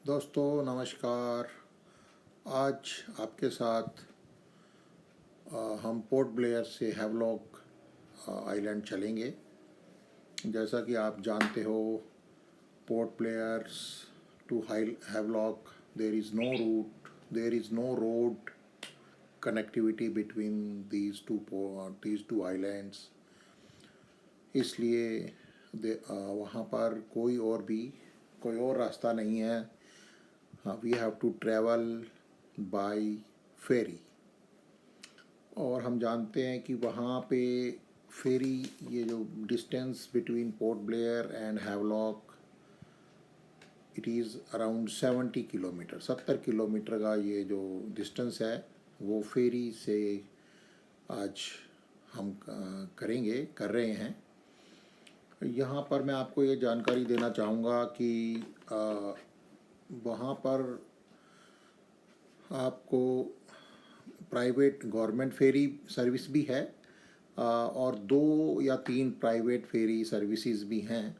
दोस्तों नमस्कार। आज आपके साथ हम पोर्ट ब्लेयर से हैवलॉक आइलैंड चलेंगे। जैसा कि आप जानते हो, Port Blair's to Havelock there is no road connectivity between these two islands. इसलिए वहाँ पर कोई और रास्ता नहीं है। We have to travel by ferry. और हम जानते हैं कि वहाँ पे फेरी, ये जो distance between port Blair and Havelock, it is around 70 kilometre, 70 kilometre का ये जो डिस्टेंस है वो फेरी से आज हम कर रहे हैं। यहाँ पर मैं आपको ये जानकारी देना चाहूँगा कि वहाँ पर आपको प्राइवेट गवर्नमेंट फेरी सर्विस भी है और 2 या 3 प्राइवेट फेरी सर्विसेज भी हैं।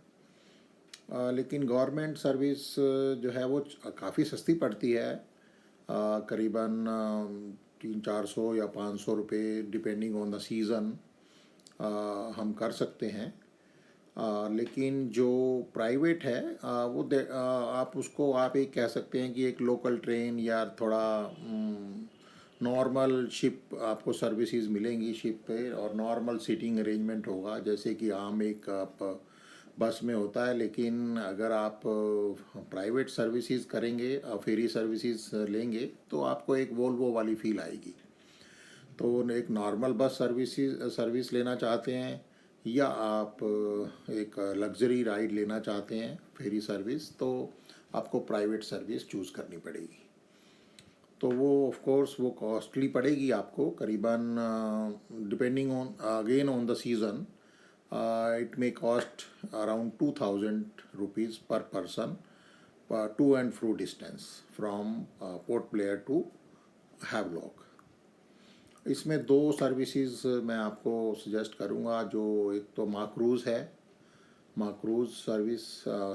लेकिन गवर्नमेंट सर्विस जो है वो काफ़ी सस्ती पड़ती है, करीबन 300-400 या 500 रुपये डिपेंडिंग ऑन द सीज़न हम कर सकते हैं। लेकिन जो प्राइवेट है आप एक कह सकते हैं कि एक लोकल ट्रेन या थोड़ा नॉर्मल शिप आपको सर्विसेज मिलेंगी शिप पे, और नॉर्मल सीटिंग अरेंजमेंट होगा जैसे कि आम एक आप बस में होता है। लेकिन अगर आप प्राइवेट सर्विसेज करेंगे, फेरी सर्विसेज लेंगे, तो आपको एक वोल्वो वाली फील आएगी। तो एक नॉर्मल बस सर्विस लेना चाहते हैं या आप एक लग्जरी राइड लेना चाहते हैं फेरी सर्विस, तो आपको प्राइवेट सर्विस चूज़ करनी पड़ेगी। तो वो ऑफ कोर्स वो कॉस्टली पड़ेगी आपको, करीबन depending on the season it may cost around 2000 rupees per person to and fro distance from Port Blair to Havelock. इसमें 2 सर्विसेज मैं आपको सजेस्ट करूंगा। जो एक तो माक्रूज़ है, माक्रूज़ सर्विस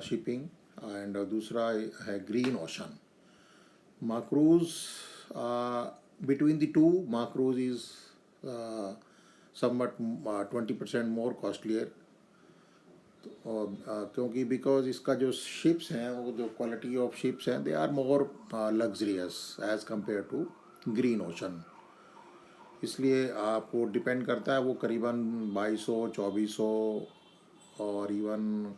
शिपिंग, एंड दूसरा है Green Ocean. Makruzz between the two, Makruzz is somewhat 20% more costlier, क्योंकि बिकॉज इसका जो शिप्स हैं, वो जो क्वालिटी ऑफ शिप्स हैं, they are more luxurious as compared to green ocean. इसलिए आपको डिपेंड करता है, वो करीबन 2200-2400 और इवन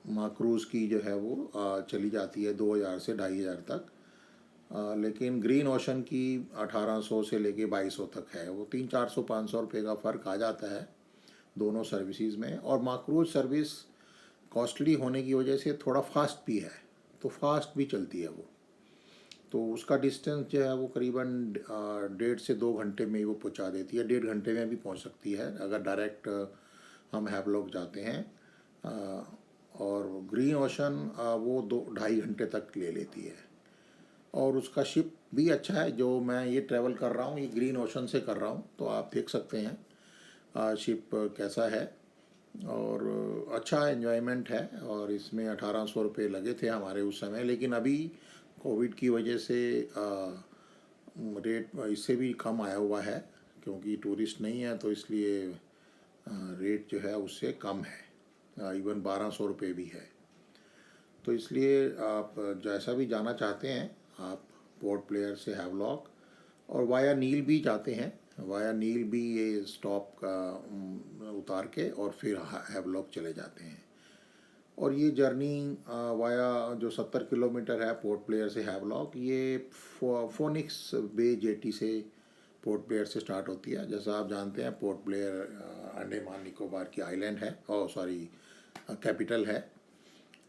माक्रूज़ की जो है वो चली जाती है 2000 से 2500 तक। लेकिन ग्रीन ओशन की 1800 से लेके 2200 तक है। वो 300-400-500 रुपये का फ़र्क आ जाता है दोनों सर्विसेज में। और माक्रूज़ सर्विस कॉस्टली होने की वजह से थोड़ा फास्ट भी है, तो फास्ट भी चलती है वो। तो उसका डिस्टेंस जो है वो करीबन 1.5 से 2 घंटे में ही वो पहुंचा देती है। 1.5 घंटे में भी पहुंच सकती है अगर डायरेक्ट हम हैवलॉक जाते हैं। और ग्रीन ओशन वो 2-2.5 घंटे तक ले लेती है। और उसका शिप भी अच्छा है। जो मैं ये ट्रैवल कर रहा हूँ, ये ग्रीन ओशन से कर रहा हूँ, तो आप देख सकते हैं शिप कैसा है। और अच्छा एन्जॉयमेंट है। और इसमें 1800 रुपये लगे थे हमारे उस समय, लेकिन अभी कोविड की वजह से रेट इससे भी कम आया हुआ है, क्योंकि टूरिस्ट नहीं है, तो इसलिए रेट जो है उससे कम है, इवन 1200 रुपये भी है। तो इसलिए आप जैसा भी जाना चाहते हैं, आप पोर्ट ब्लेयर से हैवलॉक और वाया नील भी जाते हैं। वाया नील भी ये स्टॉप का उतार के और फिर हैवलॉक चले जाते हैं। और ये जर्नी वाया जो 70 किलोमीटर है पोर्ट ब्लेयर से हैवलॉक, ये फोनिक्स बे जेटी से पोर्ट ब्लेयर से स्टार्ट होती है। जैसा आप जानते हैं, पोर्ट ब्लेयर अंडमान निकोबार की आइलैंड है, कैपिटल है।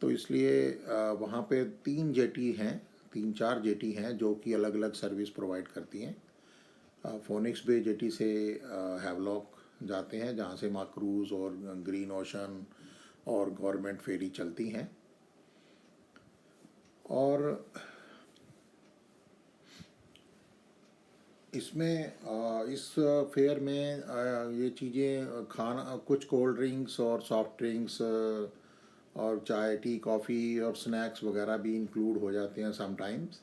तो इसलिए वहाँ पे 3-4 जेटी हैं जो कि अलग अलग सर्विस प्रोवाइड करती हैं। फोनिक्स बे जेटी से हैवलॉक जाते हैं, जहाँ से माक्रूज़ और ग्रीन ओशन और गवर्नमेंट फेरी चलती हैं। और इसमें इस फेयर में ये चीज़ें खाना, कुछ कोल्ड ड्रिंक्स और सॉफ्ट ड्रिंक्स और चाय टी कॉफ़ी और स्नैक्स वगैरह भी इंक्लूड हो जाते हैं समटाइम्स।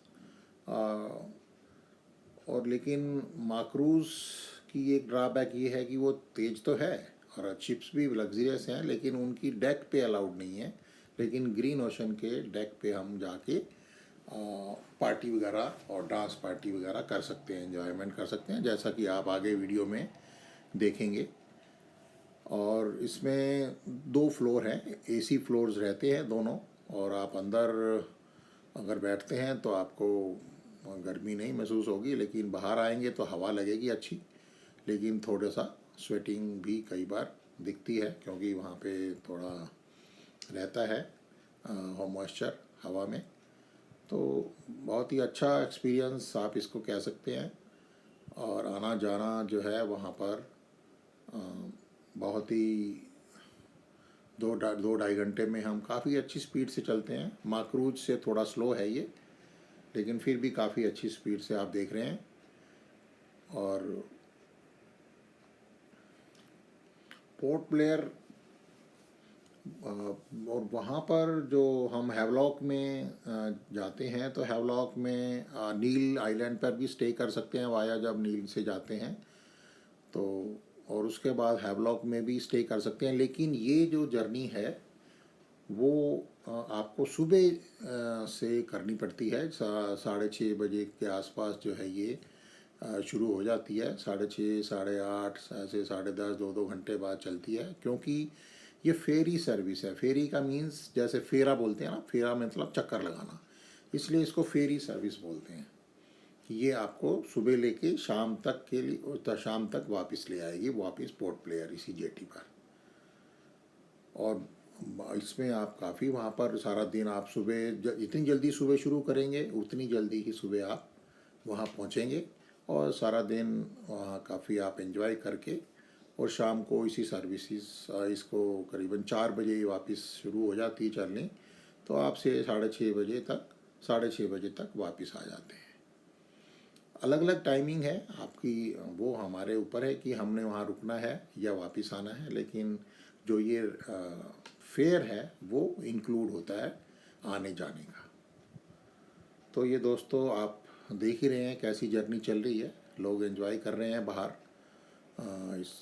और लेकिन माक्रूज़ की एक ड्रॉबैक ये है कि वो तेज़ तो है और शिप्स भी लग्जरियस हैं, लेकिन उनकी डेक पे अलाउड नहीं है। लेकिन ग्रीन ओशन के डेक पे हम जाके पार्टी वगैरह और डांस पार्टी वगैरह कर सकते हैं, एंजॉयमेंट कर सकते हैं, जैसा कि आप आगे वीडियो में देखेंगे। और इसमें 2 फ्लोर हैं, एसी फ्लोर्स रहते हैं दोनों, और आप अंदर अगर बैठते हैं तो आपको गर्मी नहीं महसूस होगी, लेकिन बाहर आएंगे तो हवा लगेगी अच्छी, लेकिन थोड़ा सा स्वेटिंग भी कई बार दिखती है, क्योंकि वहाँ पे थोड़ा रहता है मॉइस्चर हवा में। तो बहुत ही अच्छा एक्सपीरियंस आप इसको कह सकते हैं। और आना जाना जो है वहाँ पर बहुत ही 2-2.5 घंटे में हम काफ़ी अच्छी स्पीड से चलते हैं। माक्रूज से थोड़ा स्लो है ये, लेकिन फिर भी काफ़ी अच्छी स्पीड से आप देख रहे हैं। और पोर्ट ब्लेयर और वहाँ पर जो हम हैवलॉक में जाते हैं, तो हैवलॉक में नील आइलैंड पर भी स्टे कर सकते हैं वाया, जब नील से जाते हैं तो, और उसके बाद हैवलॉक में भी स्टे कर सकते हैं। लेकिन ये जो जर्नी है वो आपको सुबह से करनी पड़ती है। 6:30 बजे के आसपास जो है ये शुरू हो जाती है। 6:30, 8:30 ऐसे 10:30, 2-2 घंटे बाद चलती है, क्योंकि ये फेरी सर्विस है। फेरी का मीन्स जैसे फेरा बोलते हैं ना, फेरा मतलब चक्कर लगाना, इसलिए इसको फेरी सर्विस बोलते हैं। ये आपको सुबह लेके शाम तक के लिए, शाम तक वापस ले आएगी, वापस पोर्ट ब्लेयर इसी जेटी पर। और इसमें आप काफ़ी वहाँ पर सारा दिन आप सुबह जितनी जल्दी सुबह शुरू करेंगे उतनी जल्दी ही सुबह आप वहाँ पहुँचेंगे, और सारा दिन वहाँ काफ़ी आप एंजॉय करके, और शाम को इसी सर्विसेज इसको करीबन 4 बजे वापस शुरू हो जाती है चलनी, तो आप से 6:30 बजे तक वापस आ जाते हैं। अलग अलग टाइमिंग है आपकी, वो हमारे ऊपर है कि हमने वहाँ रुकना है या वापस आना है, लेकिन जो ये फेयर है वो इंक्लूड होता है आने जाने का। तो ये दोस्तों आप देख ही रहे हैं कैसी जर्नी चल रही है, लोग एंजॉय कर रहे हैं बाहर इस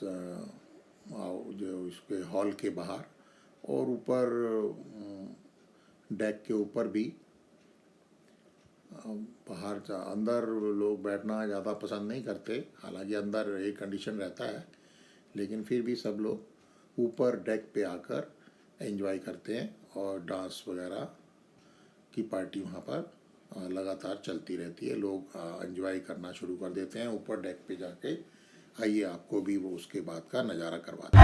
जो इसके हॉल के बाहर, और ऊपर डेक के ऊपर भी। बाहर अंदर लोग बैठना ज़्यादा पसंद नहीं करते, हालांकि अंदर एक कंडीशन रहता है, लेकिन फिर भी सब लोग ऊपर डेक पे आकर एंजॉय करते हैं, और डांस वगैरह की पार्टी वहाँ पर लगातार चलती रहती है। लोग एंजॉय करना शुरू कर देते हैं ऊपर डेक पे जाके। आइए आपको भी वो उसके बाद का नज़ारा करवाते हैं।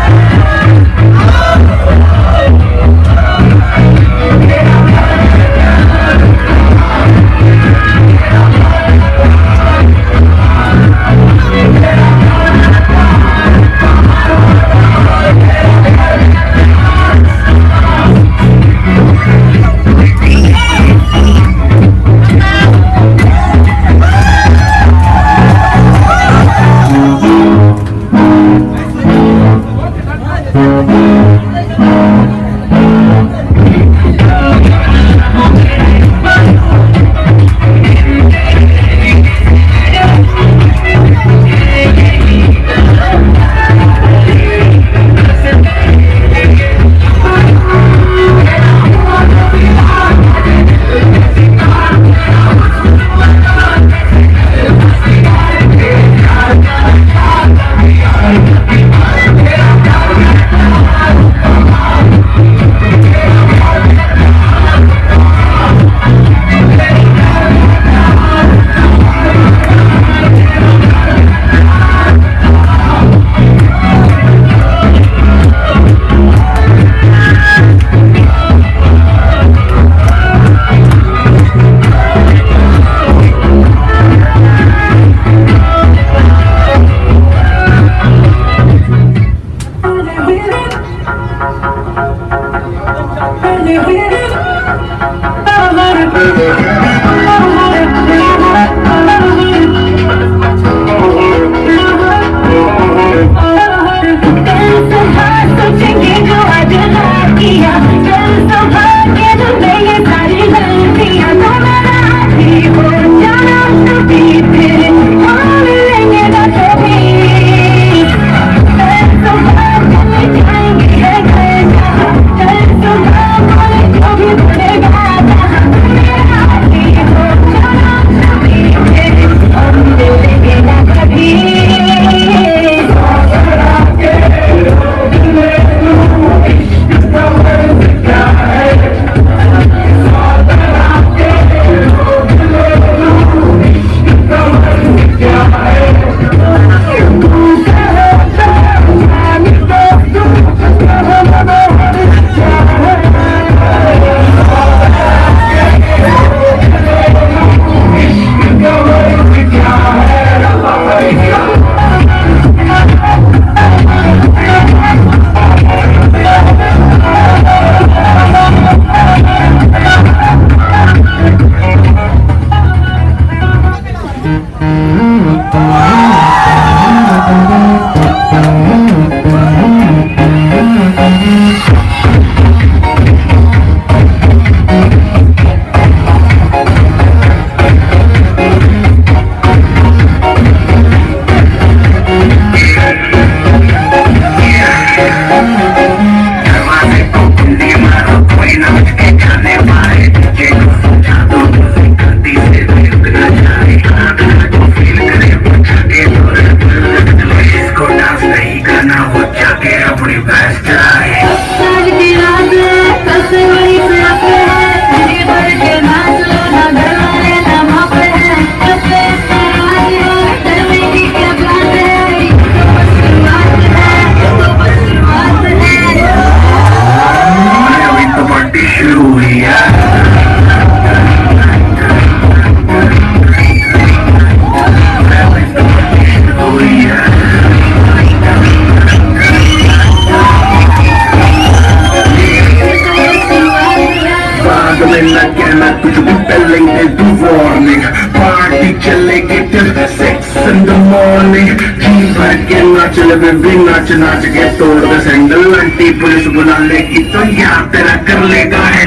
Sochenge jo aaj na kiya, dil to कुछ भी पहले तू वार्निंग पार्टी चलेगी till 6 in the morning जी भर के नाच ले बेबी नाच नाच के तोड़ दे सैंडल आंटी पुलिस बुला लेगी तो यार तेरा कर लेगा है